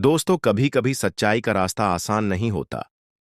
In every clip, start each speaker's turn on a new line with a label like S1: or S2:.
S1: दोस्तों, कभी कभी सच्चाई का रास्ता आसान नहीं होता,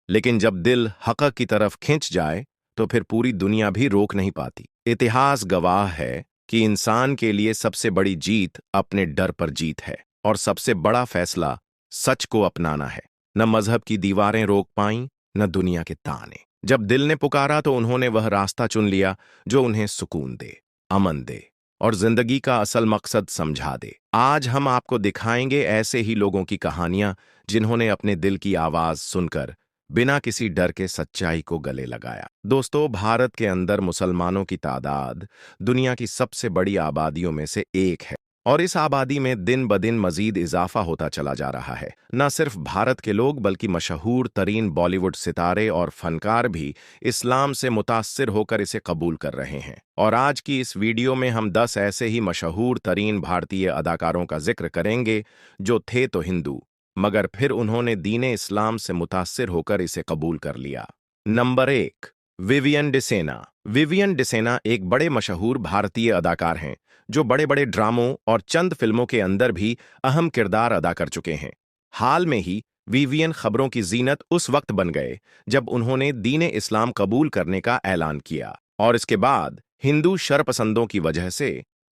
S1: लेकिन जब दिल हक़ की तरफ खिंच जाए तो फिर पूरी दुनिया भी रोक नहीं पाती। इतिहास गवाह है कि इंसान के लिए सबसे बड़ी जीत अपने डर पर जीत है और सबसे बड़ा फैसला सच को अपनाना है। न मजहब की दीवारें रोक पाईं, न दुनिया के ताने। जब दिल ने पुकारा तो उन्होंने वह रास्ता चुन लिया जो उन्हें सुकून दे, अमन दे और जिंदगी का असल मकसद समझा दे। आज हम आपको दिखाएंगे ऐसे ही लोगों की कहानियां जिन्होंने अपने दिल की आवाज सुनकर बिना किसी डर के सच्चाई को गले लगाया। दोस्तों, भारत के अंदर मुसलमानों की तादाद दुनिया की सबसे बड़ी आबादियों में से एक है और इस आबादी में दिन ब दिन मजीद इजाफा होता चला जा रहा है। न सिर्फ भारत के लोग बल्कि मशहूर तरीन बॉलीवुड सितारे और फनकार भी इस्लाम से मुतासिर होकर इसे कबूल कर रहे हैं। और आज की इस वीडियो में हम 10 ऐसे ही मशहूर तरीन भारतीय अदाकारों का जिक्र करेंगे जो थे तो हिंदू, मगर फिर उन्होंने दीने इस्लाम से मुतासिर होकर इसे कबूल कर लिया। Number 1, Vivian Dsena. Vivian Dsena एक बड़े मशहूर भारतीय अदाकार हैं जो बड़े बड़े ड्रामों और चंद फिल्मों के अंदर भी अहम किरदार अदा कर चुके हैं। हाल में ही विवियन खबरों की जीनत उस वक्त बन गए जब उन्होंने दीने इस्लाम कबूल करने का ऐलान किया और इसके बाद हिंदू शरपसंदों की वजह से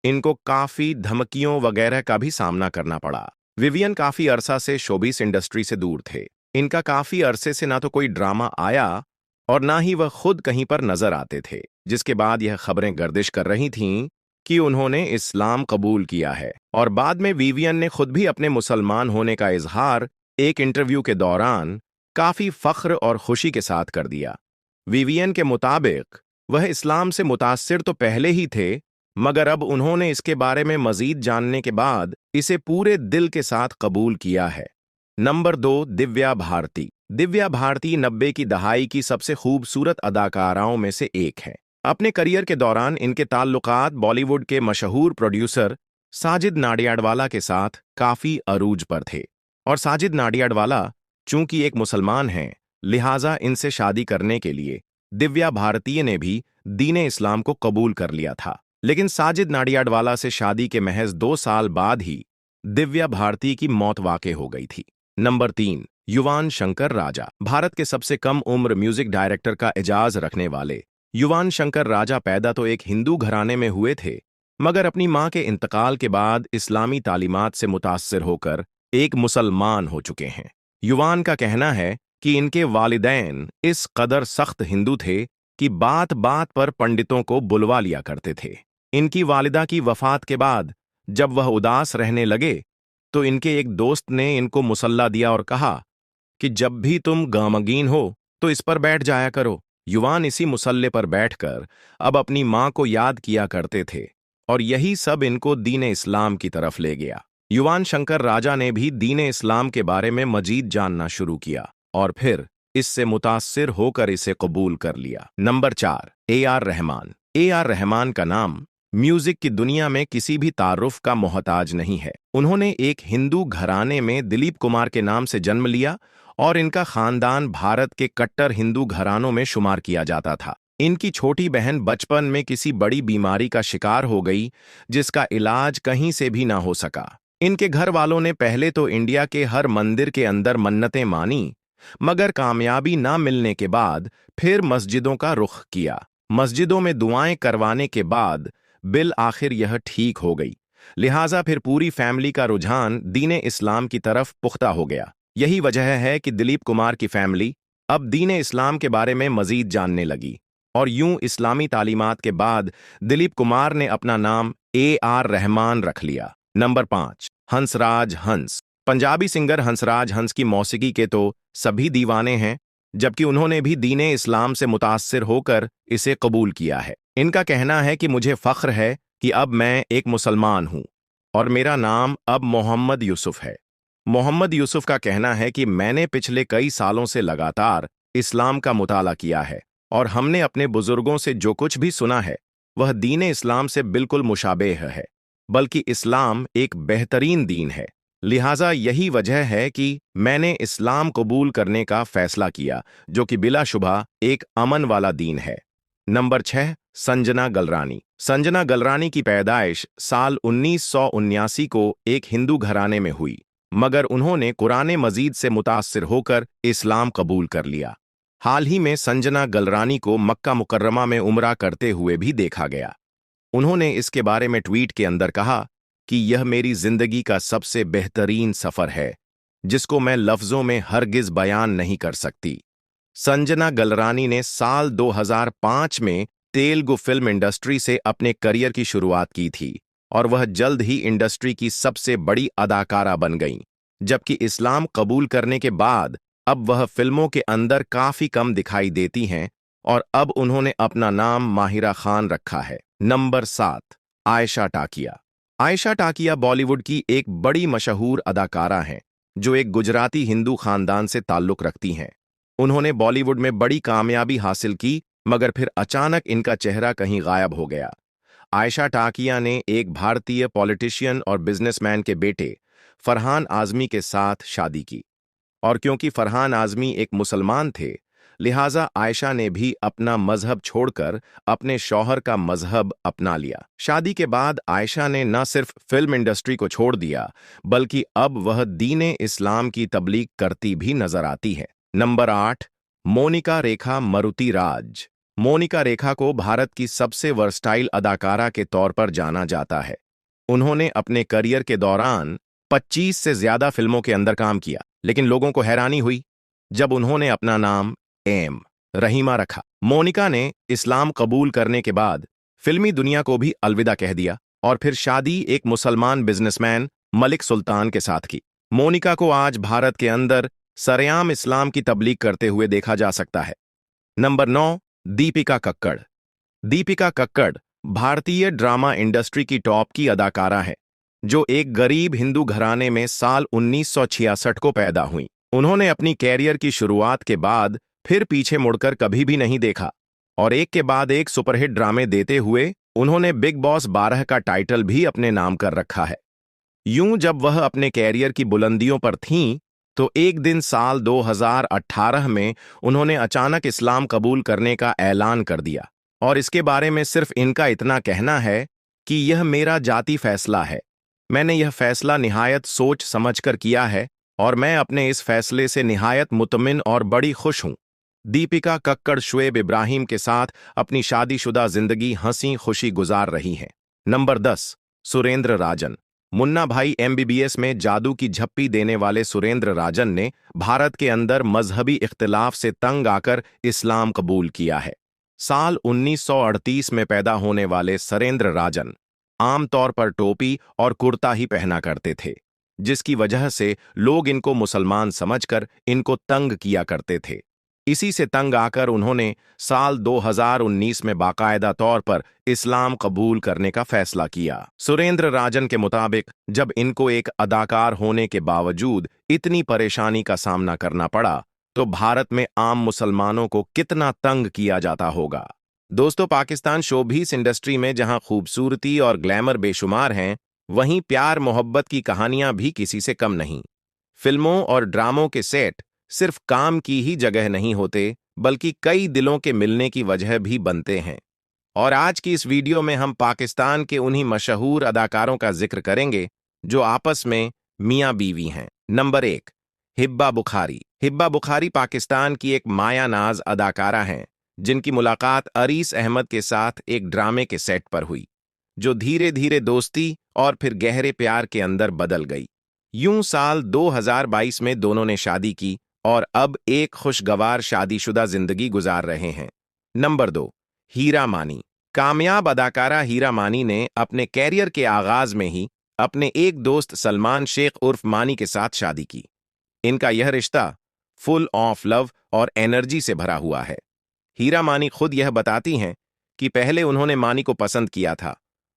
S1: इनको काफी धमकियों वगैरह का भी सामना करना पड़ा। विवियन काफी अरसा से शोबिस इंडस्ट्री से दूर थे। इनका काफी अरसे से ना तो कोई ड्रामा आया और ना ही वह खुद कहीं पर नजर आते थे, जिसके बाद यह खबरें गर्दिश कर रही थीं कि उन्होंने इस्लाम कबूल किया है। और बाद में विवियन ने खुद भी अपने मुसलमान होने का इजहार एक इंटरव्यू के दौरान काफी फख्र और खुशी के साथ कर दिया। विवियन के मुताबिक वह इस्लाम से मुतासिर तो पहले ही थे, मगर अब उन्होंने इसके बारे में मजीद जानने के बाद इसे पूरे दिल के साथ कबूल किया है। नंबर 2, दिव्या भारती। दिव्या भारती 90 की दहाई की सबसे खूबसूरत अदाकाराओं में से एक है। अपने करियर के दौरान इनके ताल्लुकात बॉलीवुड के मशहूर प्रोड्यूसर साजिद नाडियाडवाला के साथ काफी अरूज पर थे और साजिद नाडियाडवाला चूंकि एक मुसलमान हैं, लिहाजा इनसे शादी करने के लिए दिव्या भारती ने भी दीने इस्लाम को कबूल कर लिया था। लेकिन साजिद नाडियाडवाला से शादी के महज 2 साल बाद ही दिव्या भारती की मौत वाक़ई हो गई थी। नंबर 3, युवान शंकर राजा। भारत के सबसे कम उम्र म्यूजिक डायरेक्टर का एजाज रखने वाले युवान शंकर राजा पैदा तो एक हिंदू घराने में हुए थे, मगर अपनी मां के इंतकाल के बाद इस्लामी तालीमात से मुतासिर होकर एक मुसलमान हो चुके हैं। युवान का कहना है कि इनके वालिदैन इस कदर सख्त हिंदू थे कि बात बात पर पंडितों को बुलवा लिया करते थे। इनकी वालिदा की वफात के बाद जब वह उदास रहने लगे तो इनके एक दोस्त ने इनको मुसल्ला दिया और कहा कि जब भी तुम गमगीन हो तो इस पर बैठ जाया करो। युवान इसी मुसल्ले पर बैठकर अब अपनी मां को याद किया करते थे और यही सब इनको दीने इस्लाम की तरफ ले गया। युवान शंकर राजा ने भी दीने इस्लाम के बारे में मजीद जानना शुरू किया और फिर इससे मुतासिर होकर इसे कबूल कर लिया। Number 4, AR. Rahman. AR. Rahman का नाम म्यूजिक की दुनिया में किसी भी तारुफ का मोहताज नहीं है। उन्होंने एक हिंदू घराने में दिलीप कुमार के नाम से जन्म लिया और इनका खानदान भारत के कट्टर हिंदू घरानों में शुमार किया जाता था। इनकी छोटी बहन बचपन में किसी बड़ी बीमारी का शिकार हो गई जिसका इलाज कहीं से भी ना हो सका। इनके घर वालों ने पहले तो इंडिया के हर मंदिर के अंदर मन्नतें मानी, मगर कामयाबी ना मिलने के बाद फिर मस्जिदों का रुख किया। मस्जिदों में दुआएं करवाने के बाद बिल आखिर यह ठीक हो गई, लिहाजा फिर पूरी फैमिली का रुझान दीने इस्लाम की तरफ पुख्ता हो गया। यही वजह है कि दिलीप कुमार की फैमिली अब दीने इस्लाम के बारे में मजीद जानने लगी और यूं इस्लामी तालीमात के बाद दिलीप कुमार ने अपना नाम ए.आर. रहमान रख लिया। नंबर 5, हंसराज हंस। पंजाबी सिंगर हंसराज हंस की मौसीकी के तो सभी दीवाने हैं, जबकि उन्होंने भी दीने इस्लाम से मुतासिर होकर इसे कबूल किया है। इनका कहना है कि मुझे फख्र है कि अब मैं एक मुसलमान हूं और मेरा नाम अब मोहम्मद यूसुफ है। मोहम्मद यूसुफ का कहना है कि मैंने पिछले कई सालों से लगातार इस्लाम का मुताला किया है और हमने अपने बुजुर्गों से जो कुछ भी सुना है वह दीने इस्लाम से बिल्कुल मुशाबेह है, बल्कि इस्लाम एक बेहतरीन दीन है। लिहाजा यही वजह है कि मैंने इस्लाम कबूल करने का फैसला किया, जो कि बिलाशुबा एक अमन वाला दीन है। नंबर 6, संजना गलरानी। संजना गलरानी की पैदाइश साल 1979 को एक हिंदू घराने में हुई मगर उन्होंने कुरान मजीद से मुतासिर होकर इस्लाम कबूल कर लिया। हाल ही में संजना गलरानी को मक्का मुकर्रमा में उम्रा करते हुए भी देखा गया। उन्होंने इसके बारे में ट्वीट के अंदर कहा कि यह मेरी जिंदगी का सबसे बेहतरीन सफर है, जिसको मैं लफ्जों में हरगिज बयान नहीं कर सकती। संजना गलरानी ने साल 2005 में तेलुगु फिल्म इंडस्ट्री से अपने करियर की शुरुआत की थी और वह जल्द ही इंडस्ट्री की सबसे बड़ी अदाकारा बन गईं, जबकि इस्लाम कबूल करने के बाद अब वह फिल्मों के अंदर काफी कम दिखाई देती हैं और अब उन्होंने अपना नाम माहिरा खान रखा है। नंबर 7, आयशा टाकिया। आयशा टाकिया बॉलीवुड की एक बड़ी मशहूर अदाकारा हैं, जो एक गुजराती हिंदू खानदान से ताल्लुक रखती हैं। उन्होंने बॉलीवुड में बड़ी कामयाबी हासिल की, मगर फिर अचानक इनका चेहरा कहीं गायब हो गया। आयशा टाकिया ने एक भारतीय पॉलिटिशियन और बिजनेसमैन के बेटे फरहान आजमी के साथ शादी की, और क्योंकि फरहान आजमी एक मुसलमान थे, लिहाजा आयशा ने भी अपना मजहब छोड़कर अपने शौहर का मजहब अपना लिया। शादी के बाद आयशा ने न सिर्फ फिल्म इंडस्ट्री को छोड़ दिया, बल्कि अब वह दीन इस्लाम की तबलीग करती भी नजर आती है। नंबर 8, मोनिका रेखा मरुति राज। मोनिका रेखा को भारत की सबसे वर्सटाइल अदाकारा के तौर पर जाना जाता है। उन्होंने अपने करियर के दौरान 25 से ज्यादा फिल्मों के अंदर काम किया, लेकिन लोगों को हैरानी हुई जब उन्होंने अपना नाम एम रहीमा रखा। मोनिका ने इस्लाम कबूल करने के बाद फिल्मी दुनिया को भी अलविदा कह दिया और फिर शादी एक मुसलमान बिजनेसमैन मलिक सुल्तान के साथ की। मोनिका को आज भारत के अंदर सरेआम इस्लाम की तबलीग करते हुए देखा जा सकता है। नंबर 9, दीपिका कक्कड़। दीपिका कक्कड़ भारतीय ड्रामा इंडस्ट्री की टॉप की अदाकारा है, जो एक गरीब हिंदू घराने में साल 1966 को पैदा हुई। उन्होंने अपनी कैरियर की शुरुआत के बाद फिर पीछे मुड़कर कभी भी नहीं देखा और एक के बाद एक सुपरहिट ड्रामे देते हुए उन्होंने बिग बॉस 12 का टाइटल भी अपने नाम कर रखा है। यूं जब वह अपने कैरियर की बुलंदियों पर थीं, तो एक दिन साल 2018 में उन्होंने अचानक इस्लाम कबूल करने का ऐलान कर दिया, और इसके बारे में सिर्फ इनका इतना कहना है कि यह मेरा जाती फैसला है। मैंने यह फैसला निहायत सोच समझकर किया है और मैं अपने इस फैसले से निहायत मुतमिन और बड़ी खुश हूं। दीपिका कक्कड़ शुएब इब्राहिम के साथ अपनी शादीशुदा जिंदगी हंसी खुशी गुजार रही हैं। नंबर 10, सुरेंद्र राजन। मुन्ना भाई MBBS में जादू की झप्पी देने वाले सुरेंद्र राजन ने भारत के अंदर मजहबी इख्तिलाफ से तंग आकर इस्लाम कबूल किया है। साल 1938 में पैदा होने वाले सुरेंद्र राजन आमतौर पर टोपी और कुर्ता ही पहना करते थे, जिसकी वजह से लोग इनको मुसलमान समझकर इनको तंग किया करते थे। इसी से तंग आकर उन्होंने साल 2019 में बाकायदा तौर पर इस्लाम कबूल करने का फैसला किया। सुरेंद्र राजन के मुताबिक जब इनको एक अदाकार होने के बावजूद इतनी परेशानी का सामना करना पड़ा, तो भारत में आम मुसलमानों को कितना तंग किया जाता होगा। दोस्तों, पाकिस्तान शोबीस इंडस्ट्री में जहां खूबसूरती और ग्लैमर बेशुमार हैं, वहीं प्यार मोहब्बत की कहानियां भी किसी से कम नहीं। फिल्मों और ड्रामों के सेट सिर्फ काम की ही जगह नहीं होते, बल्कि कई दिलों के मिलने की वजह भी बनते हैं। और आज की इस वीडियो में हम पाकिस्तान के उन्हीं मशहूर अदाकारों का जिक्र करेंगे जो आपस में मियां बीवी हैं। नंबर 1, हिब्बा बुखारी। हिब्बा बुखारी पाकिस्तान की एक मायानाज अदाकारा हैं, जिनकी मुलाकात अरीस अहमद के साथ एक ड्रामे के सेट पर हुई, जो धीरे धीरे दोस्ती और फिर गहरे प्यार के अंदर बदल गई। यूं साल 2022 में दोनों ने शादी की और अब एक खुशगवार शादीशुदा जिंदगी गुजार रहे हैं। नंबर 2, हीरा मानी। कामयाब अदाकारा हीरा मानी ने अपने कैरियर के आगाज में ही अपने एक दोस्त सलमान शेख उर्फ मानी के साथ शादी की। इनका यह रिश्ता फुल ऑफ लव और एनर्जी से भरा हुआ है। हीरा मानी खुद यह बताती हैं कि पहले उन्होंने मानी को पसंद किया था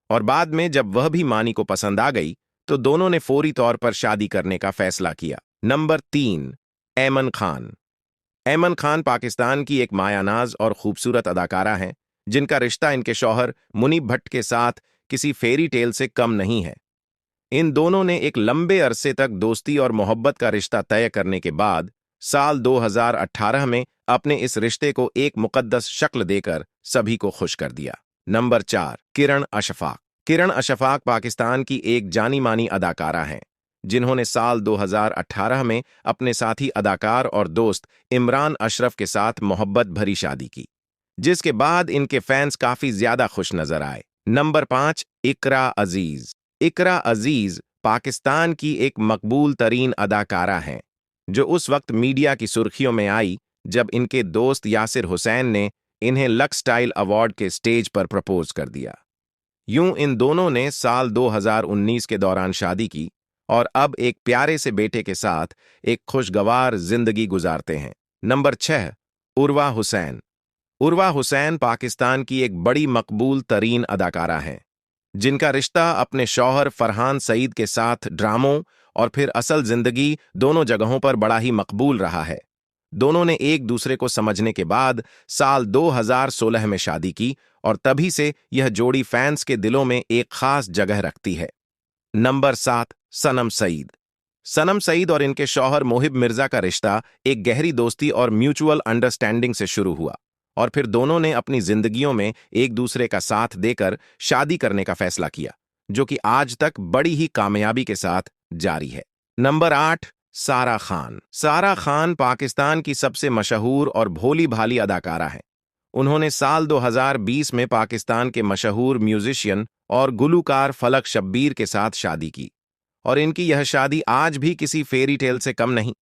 S1: और बाद में जब वह भी मानी को पसंद आ गई, तो दोनों ने फौरी तौर पर शादी करने का फैसला किया। नंबर 3, ऐमन खान। ऐमन खान पाकिस्तान की एक मायानाज और खूबसूरत अदाकारा हैं, जिनका रिश्ता इनके शौहर मुनीब भट्ट के साथ किसी फेरी टेल से कम नहीं है। इन दोनों ने एक लंबे अरसे तक दोस्ती और मोहब्बत का रिश्ता तय करने के बाद साल 2018 में अपने इस रिश्ते को एक मुकद्दस शक्ल देकर सभी को खुश कर दिया। नंबर 4, किरण अशफाक। किरण अशफाक पाकिस्तान की एक जानी मानी अदाकारा हैं, जिन्होंने साल 2018 में अपने साथी अदाकार और दोस्त इमरान अशरफ के साथ मोहब्बत भरी शादी की, जिसके बाद इनके फैंस काफी ज्यादा खुश नजर आए। नंबर 5, इकरा अजीज। इकरा अजीज पाकिस्तान की एक मकबूल तरीन अदाकारा हैं, जो उस वक्त मीडिया की सुर्खियों में आई जब इनके दोस्त यासिर हुसैन ने इन्हें लक्स स्टाइल अवार्ड के स्टेज पर प्रपोज कर दिया। यूं इन दोनों ने साल 2019 के दौरान शादी की और अब एक प्यारे से बेटे के साथ एक खुशगवार जिंदगी गुजारते हैं। नंबर 6, उर्वा हुसैन। उर्वा हुसैन पाकिस्तान की एक बड़ी मकबूल तरीन अदाकारा हैं, जिनका रिश्ता अपने शौहर फरहान सईद के साथ ड्रामों और फिर असल जिंदगी दोनों जगहों पर बड़ा ही मकबूल रहा है। दोनों ने एक दूसरे को समझने के बाद साल 2016 में शादी की और तभी से यह जोड़ी फैंस के दिलों में एक खास जगह रखती है। नंबर 7, सनम सईद। सनम सईद और इनके शौहर मोहिब मिर्जा का रिश्ता एक गहरी दोस्ती और म्यूचुअल अंडरस्टैंडिंग से शुरू हुआ और फिर दोनों ने अपनी जिंदगियों में एक दूसरे का साथ देकर शादी करने का फैसला किया, जो कि आज तक बड़ी ही कामयाबी के साथ जारी है। नंबर 8, सारा खान। सारा खान पाकिस्तान की सबसे मशहूर और भोली भाली अदाकारा है। उन्होंने साल 2020 में पाकिस्तान के मशहूर म्यूजिशियन और गुलूकार फलक शब्बीर के साथ शादी की और इनकी यह शादी आज भी किसी फेरी टेल से कम नहीं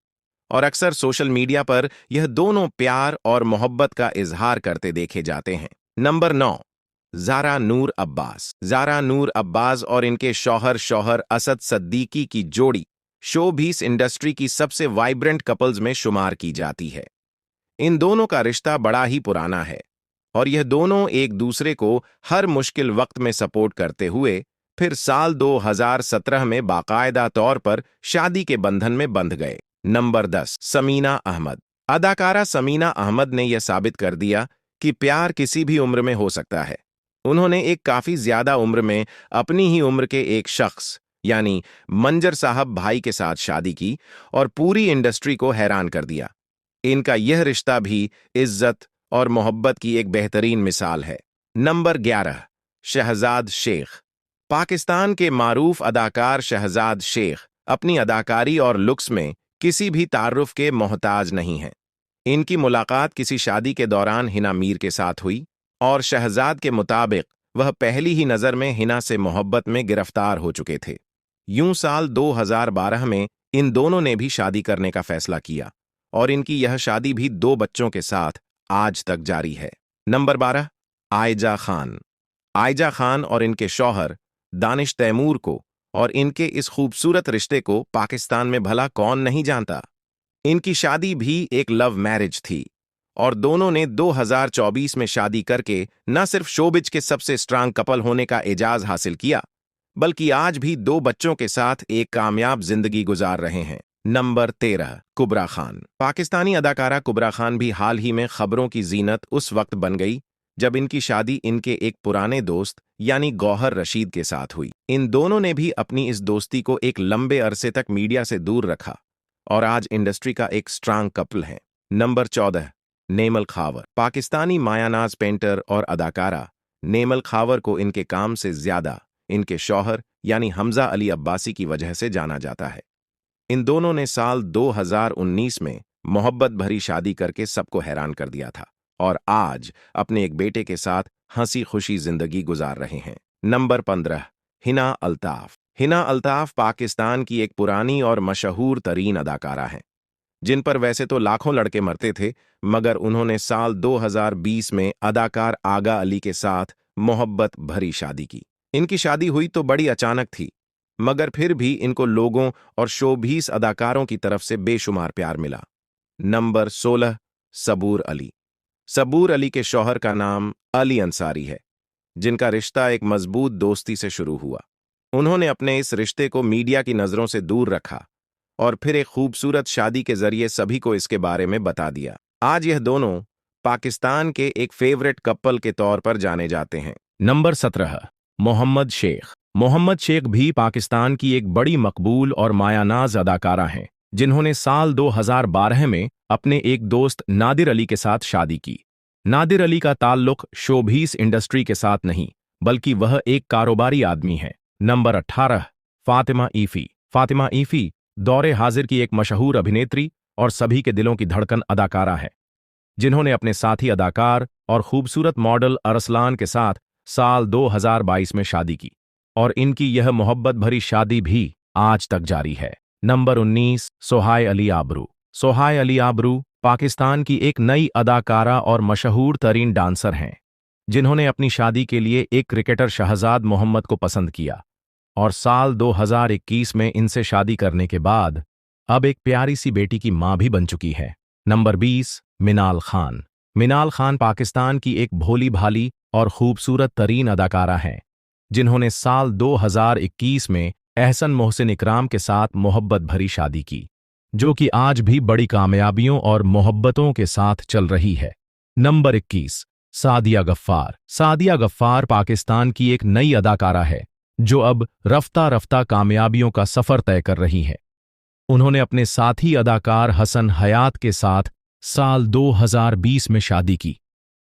S1: और अक्सर सोशल मीडिया पर यह दोनों प्यार और मोहब्बत का इजहार करते देखे जाते हैं। नंबर 9, ज़ारा नूर अब्बास। ज़ारा नूर अब्बास और इनके शौहर असद सद्दीकी की जोड़ी शोबीस इंडस्ट्री की सबसे वाइब्रेंट कपल्स में शुमार की जाती है। इन दोनों का रिश्ता बड़ा ही पुराना है और यह दोनों एक दूसरे को हर मुश्किल वक्त में सपोर्ट करते हुए फिर साल 2017 में बाकायदा तौर पर शादी के बंधन में बंध गए। नंबर 10, समीना अहमद। अदाकारा समीना अहमद ने यह साबित कर दिया कि प्यार किसी भी उम्र में हो सकता है। उन्होंने एक काफी ज्यादा उम्र में अपनी ही उम्र के एक शख्स यानी मंजर साहब भाई के साथ शादी की और पूरी इंडस्ट्री को हैरान कर दिया। इनका यह रिश्ता भी इज्जत और मोहब्बत की एक बेहतरीन मिसाल है। नंबर 11, शहजाद शेख। पाकिस्तान के मारूफ अदाकार शहजाद शेख अपनी अदाकारी और लुक्स में किसी भी तारुफ के मोहताज नहीं हैं। इनकी मुलाकात किसी शादी के दौरान हिना मीर के साथ हुई और शहजाद के मुताबिक वह पहली ही नजर में हिना से मोहब्बत में गिरफ्तार हो चुके थे। यूं साल 2012 में इन दोनों ने भी शादी करने का फैसला किया और इनकी यह शादी भी 2 बच्चों के साथ आज तक जारी है। नंबर 12, आयजा खान। आयजा खान और इनके शौहर दानिश तैमूर को और इनके इस खूबसूरत रिश्ते को पाकिस्तान में भला कौन नहीं जानता। इनकी शादी भी एक लव मैरिज थी और दोनों ने 2024 में शादी करके न सिर्फ शोबिज के सबसे स्ट्रांग कपल होने का एजाज हासिल किया, बल्कि आज भी 2 बच्चों के साथ एक कामयाब जिंदगी गुजार रहे हैं। नंबर 13, कुबरा खान। पाकिस्तानी अदाकारा कुबरा खान भी हाल ही में खबरों की जीनत उस वक्त बन गई जब इनकी शादी इनके एक पुराने दोस्त यानी गौहर रशीद के साथ हुई। इन दोनों ने भी अपनी इस दोस्ती को एक लंबे अरसे तक मीडिया से दूर रखा और आज इंडस्ट्री का एक स्ट्रांग कपल है। नंबर 14, नेमल खावर। पाकिस्तानी मायानाज पेंटर और अदाकारा नेमल खावर को इनके काम से ज्यादा इनके शौहर यानी हमजा अली अब्बासी की वजह से जाना जाता है। इन दोनों ने साल 2019 में मोहब्बत भरी शादी करके सबको हैरान कर दिया था और आज अपने एक बेटे के साथ हंसी खुशी जिंदगी गुजार रहे हैं। नंबर 15, हिना अल्ताफ। हिना अल्ताफ पाकिस्तान की एक पुरानी और मशहूर तरीन अदाकारा हैं, जिन पर वैसे तो लाखों लड़के मरते थे, मगर उन्होंने साल 2020 में अदाकार आगा अली के साथ मोहब्बत भरी शादी की। इनकी शादी हुई तो बड़ी अचानक थी, मगर फिर भी इनको लोगों और शोबीस अदाकारों की तरफ से बेशुमार प्यार मिला। नंबर 16, सबूर अली। सबूर अली के शौहर का नाम अली अंसारी है, जिनका रिश्ता एक मजबूत दोस्ती से शुरू हुआ। उन्होंने अपने इस रिश्ते को मीडिया की नजरों से दूर रखा और फिर एक खूबसूरत शादी के जरिए सभी को इसके बारे में बता दिया। आज यह दोनों पाकिस्तान के एक फेवरेट कपल के तौर पर जाने जाते हैं। नंबर 17, मोहम्मद शेख। मोहम्मद शेख भी पाकिस्तान की एक बड़ी मकबूल और मायानाज अदाकारा हैं, जिन्होंने साल 2012 में अपने एक दोस्त नादिर अली के साथ शादी की। नादिर अली का ताल्लुक शोबीस इंडस्ट्री के साथ नहीं, बल्कि वह एक कारोबारी आदमी है। Number 18, Fatima IFFI. Fatima IFFI दौरे हाजिर की एक मशहूर अभिनेत्री और सभी के दिलों की धड़कन अदाकारा है, जिन्होंने अपने साथी अदाकार और खूबसूरत मॉडल अरसलान के साथ साल 2022 में शादी की और इनकी यह मोहब्बत भरी शादी भी आज तक जारी है। नंबर 19, सोहाय अली आबरू। सोहाय अली आबरू पाकिस्तान की एक नई अदाकारा और मशहूर तरीन डांसर हैं, जिन्होंने अपनी शादी के लिए एक क्रिकेटर शहजाद मोहम्मद को पसंद किया और साल 2021 में इनसे शादी करने के बाद अब एक प्यारी सी बेटी की मां भी बन चुकी है। नंबर 20, मिनाल खान। मिनाल खान पाकिस्तान की एक भोली भाली और खूबसूरत तरीन अदाकारा हैं, जिन्होंने साल 2021 में एहसन मोहसिन इकराम के साथ मोहब्बत भरी शादी की, जो कि आज भी बड़ी कामयाबियों और मोहब्बतों के साथ चल रही है। नंबर 21, सादिया गफ्फार। सादिया गफ्फार पाकिस्तान की एक नई अदाकारा है, जो अब रफ्ता रफ्ता कामयाबियों का सफर तय कर रही है। उन्होंने अपने साथी अदाकार हसन हयात के साथ साल 2020 में शादी की,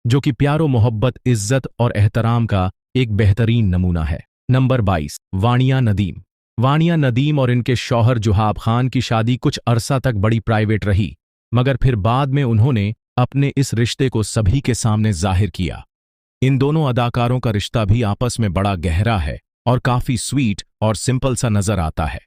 S1: जो कि प्यारो मोहब्बत, इज्जत और एहतराम का एक बेहतरीन नमूना है। नंबर 22, वानिया नदीम। वानिया नदीम और इनके शौहर जुहाब खान की शादी कुछ अरसा तक बड़ी प्राइवेट रही, मगर फिर बाद में उन्होंने अपने इस रिश्ते को सभी के सामने जाहिर किया। इन दोनों अदाकारों का रिश्ता भी आपस में बड़ा गहरा है और काफी स्वीट और सिंपल सा नजर आता है।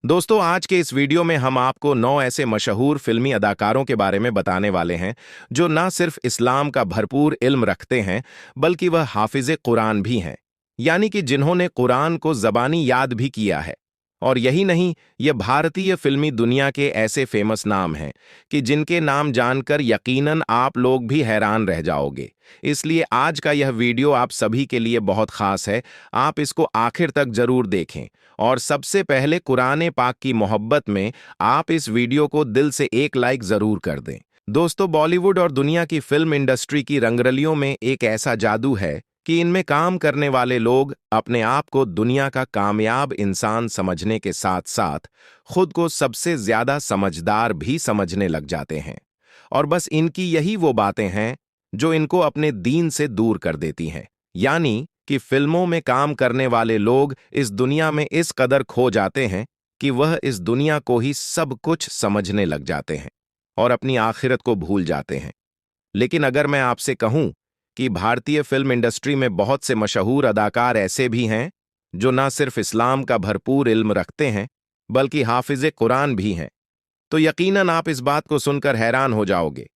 S1: दोस्तों, आज के इस वीडियो में हम आपको 9 ऐसे मशहूर फिल्मी अदाकारों के बारे में बताने वाले हैं, जो न सिर्फ इस्लाम का भरपूर इल्म रखते हैं, बल्कि वह हाफिज़े कुरान भी हैं, यानी कि जिन्होंने कुरान को ज़बानी याद भी किया है। और यही नहीं, ये भारतीय फिल्मी दुनिया के ऐसे फेमस नाम हैं कि जिनके नाम जानकर यकीनन आप लोग भी हैरान रह जाओगे। इसलिए आज का यह वीडियो आप सभी के लिए बहुत खास है। आप इसको आखिर तक जरूर देखें और सबसे पहले कुरान पाक की मोहब्बत में आप इस वीडियो को दिल से एक लाइक जरूर कर दें। दोस्तों, बॉलीवुड और दुनिया की फिल्म इंडस्ट्री की रंगरलियों में एक ऐसा जादू है कि इनमें काम करने वाले लोग अपने आप को दुनिया का कामयाब इंसान समझने के साथ साथ खुद को सबसे ज्यादा समझदार भी समझने लग जाते हैं। और बस इनकी यही वो बातें हैं जो इनको अपने दीन से दूर कर देती हैं। यानी कि फिल्मों में काम करने वाले लोग इस दुनिया में इस कदर खो जाते हैं कि वह इस दुनिया को ही सब कुछ समझने लग जाते हैं और अपनी आखिरत को भूल जाते हैं। लेकिन अगर मैं आपसे कहूं कि भारतीय फिल्म इंडस्ट्री में बहुत से मशहूर अदाकार ऐसे भी हैं जो न सिर्फ इस्लाम का भरपूर इल्म रखते हैं, बल्कि हाफिज़े कुरान भी हैं, तो यकीनन आप इस बात को सुनकर हैरान हो जाओगे,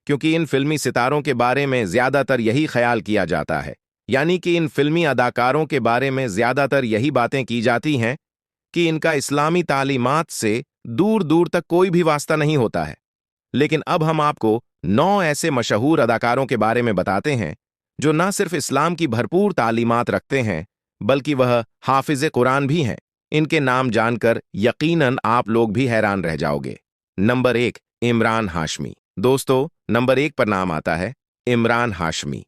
S1: क्योंकि इन फिल्मी सितारों के बारे में ज्यादातर यही ख्याल किया जाता है, यानी कि इन फिल्मी अदाकारों के बारे में ज्यादातर यही बातें की जाती हैं कि इनका इस्लामी तालीमात से दूर दूर तक कोई भी वास्ता नहीं होता है। लेकिन अब हम आपको 9 ऐसे मशहूर अदाकारों के बारे में बताते हैं जो न सिर्फ इस्लाम की भरपूर तालीमात रखते हैं, बल्कि वह हाफिज़े कुरान भी हैं। इनके नाम जानकर यकीनन आप लोग भी हैरान रह जाओगे। नंबर 1, इमरान हाशमी। दोस्तों, नंबर 1 पर नाम आता है इमरान हाशमी।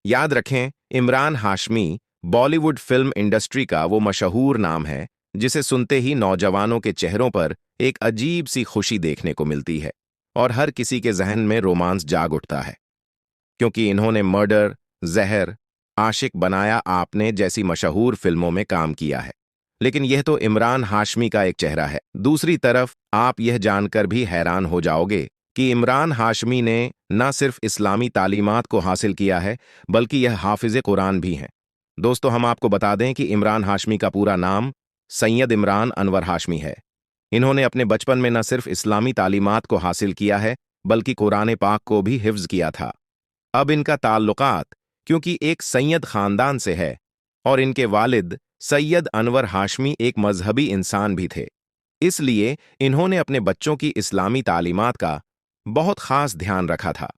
S1: याद रखें, इमरान हाशमी बॉलीवुड फिल्म इंडस्ट्री का वो मशहूर नाम है जिसे सुनते ही नौजवानों के चेहरों पर एक अजीब सी खुशी देखने को मिलती है और हर किसी के जहन में रोमांस जाग उठता है, क्योंकि इन्होंने मर्डर, जहर, आशिक बनाया आपने जैसी मशहूर फिल्मों में काम किया है। लेकिन यह तो इमरान हाशमी का एक चेहरा है। दूसरी तरफ आप यह जानकर भी हैरान हो जाओगे कि इमरान हाशमी ने न सिर्फ इस्लामी तालीमात को हासिल किया है, बल्कि यह हाफिज़े कुरान भी हैं। दोस्तों, हम आपको बता दें कि इमरान हाशमी का पूरा नाम सैयद इमरान अनवर हाशमी है। इन्होंने अपने बचपन में न सिर्फ इस्लामी तालीमात को हासिल किया है, बल्कि कुरान पाक को भी हिफ्ज किया था। अब इनका ताल्लुकात क्योंकि एक सैयद खानदान से है और इनके वालिद सैयद अनवर हाशमी एक मजहबी इंसान भी थे, इसलिए इन्होंने अपने बच्चों की इस्लामी तालीमात का बहुत खास ध्यान रखा था।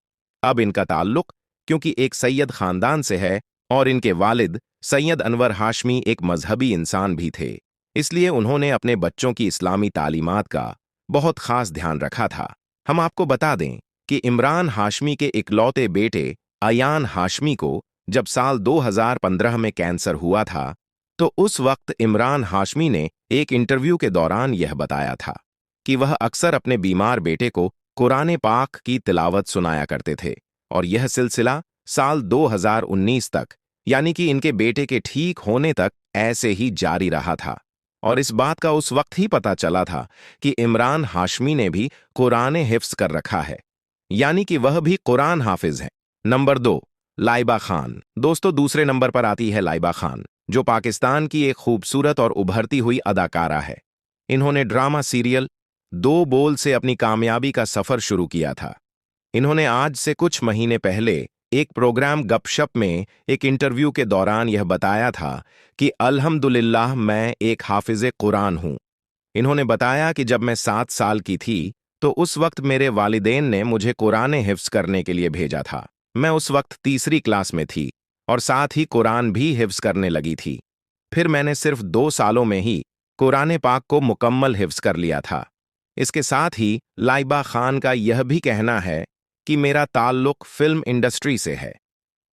S1: अब इनका ताल्लुक क्योंकि एक सैयद खानदान से है और इनके वालिद सैयद अनवर हाशमी एक मजहबी इंसान भी थे, इसलिए उन्होंने अपने बच्चों की इस्लामी तालीमात का बहुत खास ध्यान रखा था। हम आपको बता दें कि इमरान हाशमी के इकलौते बेटे अयान हाशमी को जब साल 2015 में कैंसर हुआ था, तो उस वक्त इमरान हाशमी ने एक इंटरव्यू के दौरान यह बताया था कि वह अक्सर अपने बीमार बेटे को कुरान पाक की तिलावत सुनाया करते थे और यह सिलसिला साल 2019 तक, यानी कि इनके बेटे के ठीक होने तक ऐसे ही जारी रहा था। और इस बात का उस वक्त ही पता चला था कि इमरान हाशमी ने भी कुरान हिफ्ज कर रखा है, यानी कि वह भी कुरान हाफिज है। नंबर 2, लाइबा खान। दोस्तों, दूसरे नंबर पर आती है लाइबा खान, जो पाकिस्तान की एक खूबसूरत और उभरती हुई अदाकारा है। इन्होंने ड्रामा सीरियल दो बोल से अपनी कामयाबी का सफर शुरू किया था। इन्होंने आज से कुछ महीने पहले एक प्रोग्राम गपशप में एक इंटरव्यू के दौरान यह बताया था कि अल्हम्दुलिल्लाह मैं एक हाफिज़े कुरान हूं। इन्होंने बताया कि जब मैं 7 साल की थी तो उस वक्त मेरे वालिदैन ने मुझे कुरान हिफ्ज करने के लिए भेजा था। मैं उस वक्त तीसरी क्लास में थी और साथ ही कुरान भी हिफ्ज करने लगी थी। फिर मैंने सिर्फ 2 सालों में ही कुरान पाक को मुकम्मल हिफ्ज कर लिया था। इसके साथ ही लाइबा खान का यह भी कहना है कि मेरा ताल्लुक फिल्म इंडस्ट्री से है,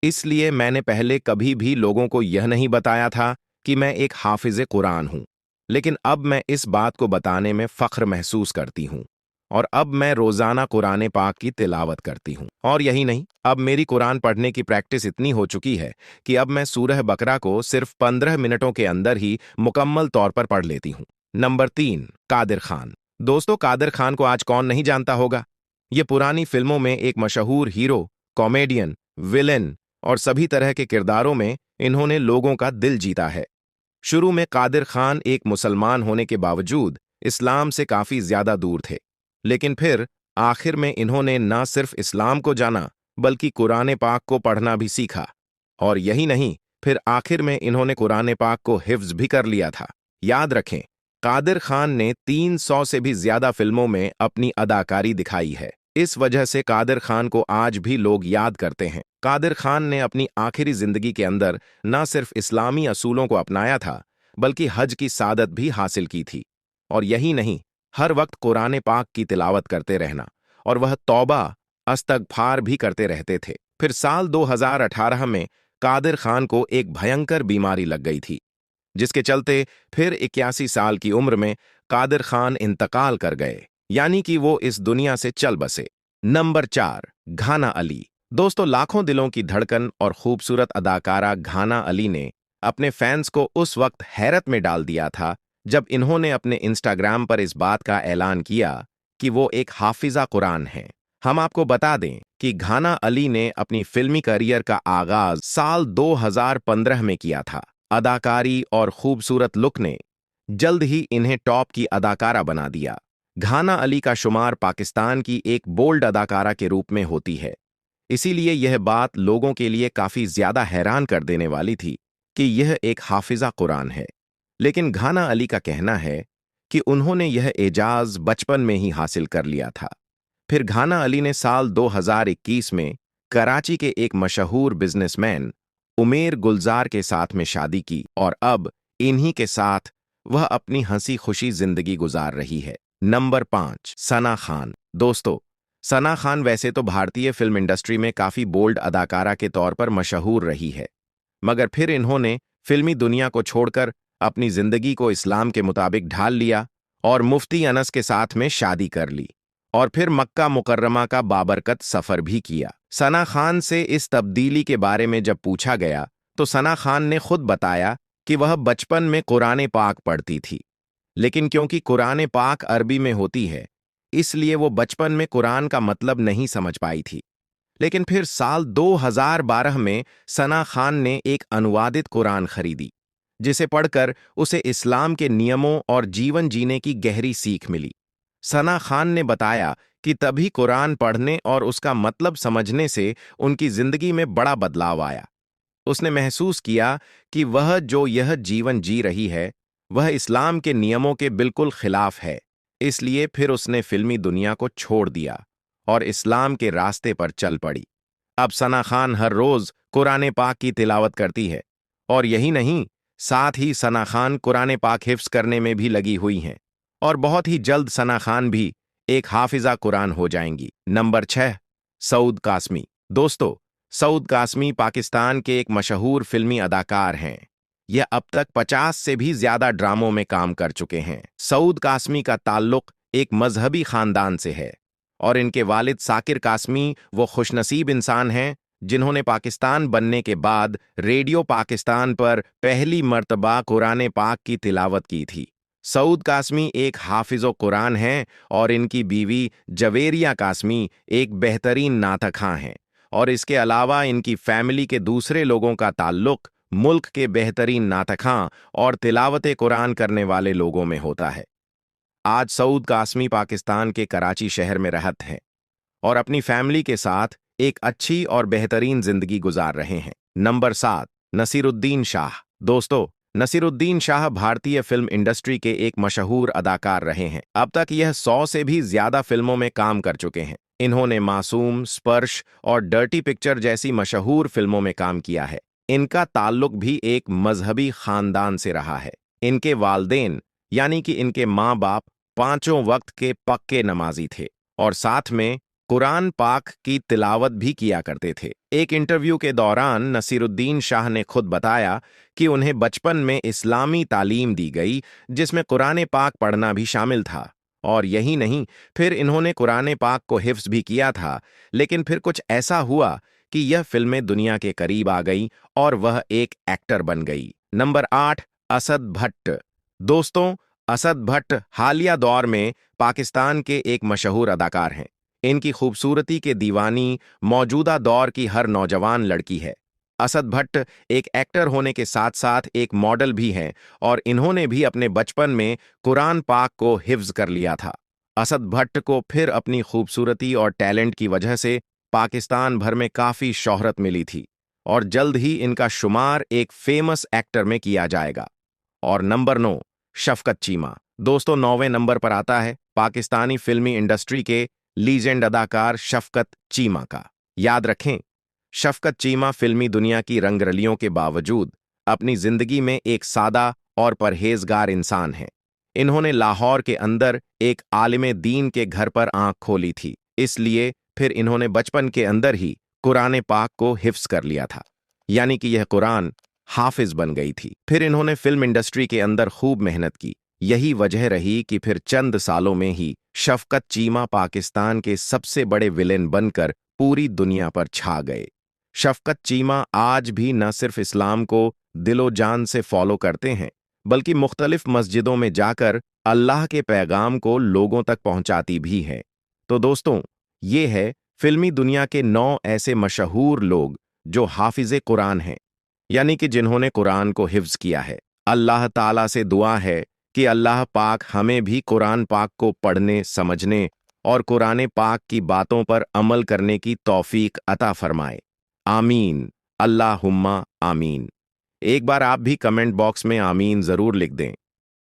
S1: इसलिए मैंने पहले कभी भी लोगों को यह नहीं बताया था कि मैं एक हाफिज़े कुरान हूं, लेकिन अब मैं इस बात को बताने में फ़ख्र महसूस करती हूं और अब मैं रोज़ाना कुरान पाक की तिलावत करती हूं। और यही नहीं, अब मेरी कुरान पढ़ने की प्रैक्टिस इतनी हो चुकी है कि अब मैं सूरह बकरा को सिर्फ 15 मिनटों के अंदर ही मुकम्मल तौर पर पढ़ लेती हूं। नंबर 3, कादिर खान। दोस्तों, कादिर खान को आज कौन नहीं जानता होगा। ये पुरानी फिल्मों में एक मशहूर हीरो, कॉमेडियन, विलेन और सभी तरह के किरदारों में इन्होंने लोगों का दिल जीता है। शुरू में कादिर खान एक मुसलमान होने के बावजूद इस्लाम से काफी ज्यादा दूर थे, लेकिन फिर आखिर में इन्होंने न सिर्फ इस्लाम को जाना बल्कि कुरान पाक को पढ़ना भी सीखा। और यही नहीं, फिर आखिर में इन्होंने कुरान पाक को हिफ्ज भी कर लिया था। याद रखें, कादिर खान ने 300 से भी ज्यादा फिल्मों में अपनी अदाकारी दिखाई है। इस वजह से कादिर खान को आज भी लोग याद करते हैं। कादिर खान ने अपनी आखिरी जिंदगी के अंदर न सिर्फ इस्लामी असूलों को अपनाया था बल्कि हज की सादत भी हासिल की थी। और यही नहीं, हर वक्त कुरान पाक की तिलावत करते रहना और वह तौबा अस्तगफार भी करते रहते थे। फिर साल 2018 में कादिर खान को एक भयंकर बीमारी लग गई थी, जिसके चलते फिर 81 साल की उम्र में कादिर खान इंतकाल कर गए, यानी कि वो इस दुनिया से चल बसे। नंबर 4, घाना अली। दोस्तों, लाखों दिलों की धड़कन और खूबसूरत अदाकारा घाना अली ने अपने फैंस को उस वक्त हैरत में डाल दिया था जब इन्होंने अपने इंस्टाग्राम पर इस बात का ऐलान किया कि वो एक हाफिजा कुरान हैं। हम आपको बता दें कि घाना अली ने अपनी फिल्मी करियर का आगाज साल 2015 में किया था। अदाकारी और खूबसूरत लुक ने जल्द ही इन्हें टॉप की अदाकारा बना दिया। घाना अली का शुमार पाकिस्तान की एक बोल्ड अदाकारा के रूप में होती है, इसीलिए यह बात लोगों के लिए काफी ज्यादा हैरान कर देने वाली थी कि यह एक हाफिजा कुरान है। लेकिन घाना अली का कहना है कि उन्होंने यह एजाज बचपन में ही हासिल कर लिया था। फिर घाना अली ने साल 2021 में कराची के एक मशहूर बिजनेसमैन उमेर गुलजार के साथ में शादी की और अब इन्हीं के साथ वह अपनी हंसी खुशी जिंदगी गुजार रही है। नंबर 5, सना खान। दोस्तों, सना खान वैसे तो भारतीय फिल्म इंडस्ट्री में काफी बोल्ड अदाकारा के तौर पर मशहूर रही है, मगर फिर इन्होंने फिल्मी दुनिया को छोड़कर अपनी जिंदगी को इस्लाम के मुताबिक ढाल लिया और मुफ्ती अनस के साथ में शादी कर ली और फिर मक्का मुकर्रमा का बाबरकत सफर भी किया। सना खान से इस तब्दीली के बारे में जब पूछा गया तो सना खान ने खुद बताया कि वह बचपन में कुरान पाक पढ़ती थी, लेकिन क्योंकि कुरान पाक अरबी में होती है इसलिए वो बचपन में कुरान का मतलब नहीं समझ पाई थी। लेकिन फिर साल 2012 में सना खान ने एक अनुवादित कुरान खरीदी, जिसे पढ़कर उसे इस्लाम के नियमों और जीवन जीने की गहरी सीख मिली। सना खान ने बताया कि तभी कुरान पढ़ने और उसका मतलब समझने से उनकी जिंदगी में बड़ा बदलाव आया। उसने महसूस किया कि वह जो यह जीवन जी रही है वह इस्लाम के नियमों के बिल्कुल खिलाफ है, इसलिए फिर उसने फिल्मी दुनिया को छोड़ दिया और इस्लाम के रास्ते पर चल पड़ी। अब सना खान हर रोज कुरान पाक की तिलावत करती है और यही नहीं, साथ ही सना खान कुरान पाक हिफ्ज करने में भी लगी हुई हैं और बहुत ही जल्द सना खान भी एक हाफिजा कुरान हो जाएंगी। नंबर 6, सऊद कासमी। दोस्तों, सऊद कासमी पाकिस्तान के एक मशहूर फिल्मी अदाकार हैं। यह अब तक 50 से भी ज्यादा ड्रामों में काम कर चुके हैं। सऊद कासमी का ताल्लुक एक मजहबी खानदान से है और इनके वालिद साकिर कासमी वो खुशनसीब इंसान हैं जिन्होंने पाकिस्तान बनने के बाद रेडियो पाकिस्तान पर पहली मर्तबा कुरान पाक की तिलावत की थी। सऊद कासमी एक हाफिज़ो कुरान हैं और इनकी बीवी जवेरिया कासमी एक बेहतरीन नातक खां हैं। और इसके अलावा इनकी फैमिली के दूसरे लोगों का ताल्लुक मुल्क के बेहतरीन नातक खां और तिलावत कुरान करने वाले लोगों में होता है। आज सऊद कासमी पाकिस्तान के कराची शहर में रहत हैं और अपनी फैमिली के साथ एक अच्छी और बेहतरीन जिंदगी गुजार रहे हैं। नंबर 7, नसीरुद्दीन शाह। दोस्तों, नसीरुद्दीन शाह भारतीय फिल्म इंडस्ट्री के एक मशहूर अदाकार रहे हैं। अब तक यह 100 से भी ज्यादा फिल्मों में काम कर चुके हैं। इन्होंने मासूम, स्पर्श और डर्टी पिक्चर जैसी मशहूर फिल्मों में काम किया है। इनका ताल्लुक भी एक मजहबी खानदान से रहा है। इनके वालदेन यानी कि इनके माँ बाप पांचों वक्त के पक्के नमाजी थे और साथ में कुरान पाक की तिलावत भी किया करते थे। एक इंटरव्यू के दौरान नसीरुद्दीन शाह ने खुद बताया कि उन्हें बचपन में इस्लामी तालीम दी गई, जिसमें कुरान पाक पढ़ना भी शामिल था। और यही नहीं, फिर इन्होंने कुरान पाक को हिफ्ज भी किया था। लेकिन फिर कुछ ऐसा हुआ कि यह फिल्में दुनिया के करीब आ गई और वह एक एक्टर बन गई। नंबर 8, असद भट्ट। दोस्तों, असद भट्ट हालिया दौर में पाकिस्तान के एक मशहूर अदाकार हैं। इनकी खूबसूरती के दीवानी मौजूदा दौर की हर नौजवान लड़की है। असद भट्ट एक एक्टर होने के साथ साथ एक मॉडल भी हैं और इन्होंने भी अपने बचपन में कुरान पाक को हिफ्ज कर लिया था। असद भट्ट को फिर अपनी खूबसूरती और टैलेंट की वजह से पाकिस्तान भर में काफ़ी शोहरत मिली थी और जल्द ही इनका शुमार एक फेमस एक्टर में किया जाएगा। और नंबर 9, शफकत चीमा। दोस्तों, 9वें नंबर पर आता है पाकिस्तानी फिल्मी इंडस्ट्री के लीजेंड अदाकार शफकत चीमा का। याद रखें, शफकत चीमा फिल्मी दुनिया की रंगरलियों के बावजूद अपनी जिंदगी में एक सादा और परहेजगार इंसान हैं। इन्होंने लाहौर के अंदर एक आलिम दीन के घर पर आंख खोली थी, इसलिए फिर इन्होंने बचपन के अंदर ही कुरान पाक को हिफ्ज कर लिया था, यानी कि यह कुरान हाफिज बन गई थी। फिर इन्होंने फिल्म इंडस्ट्री के अंदर खूब मेहनत की। यही वजह रही कि फिर चंद सालों में ही शफकत चीमा पाकिस्तान के सबसे बड़े विलेन बनकर पूरी दुनिया पर छा गए। शफकत चीमा आज भी न सिर्फ इस्लाम को दिलो जान से फॉलो करते हैं, बल्कि मुख्तलिफ मस्जिदों में जाकर अल्लाह के पैगाम को लोगों तक पहुंचाती भी हैं। तो दोस्तों, ये है फिल्मी दुनिया के 9 ऐसे मशहूर लोग जो हाफिज़े कुरान हैं, यानी कि जिन्होंने कुरान को हिफ्ज किया है। अल्लाह ताला से दुआ है कि अल्लाह पाक हमें भी कुरान पाक को पढ़ने, समझने और कुरान पाक की बातों पर अमल करने की तौफीक अता फरमाए। आमीन, अल्लाहुम्मा आमीन। एक बार आप भी कमेंट बॉक्स में आमीन जरूर लिख दें।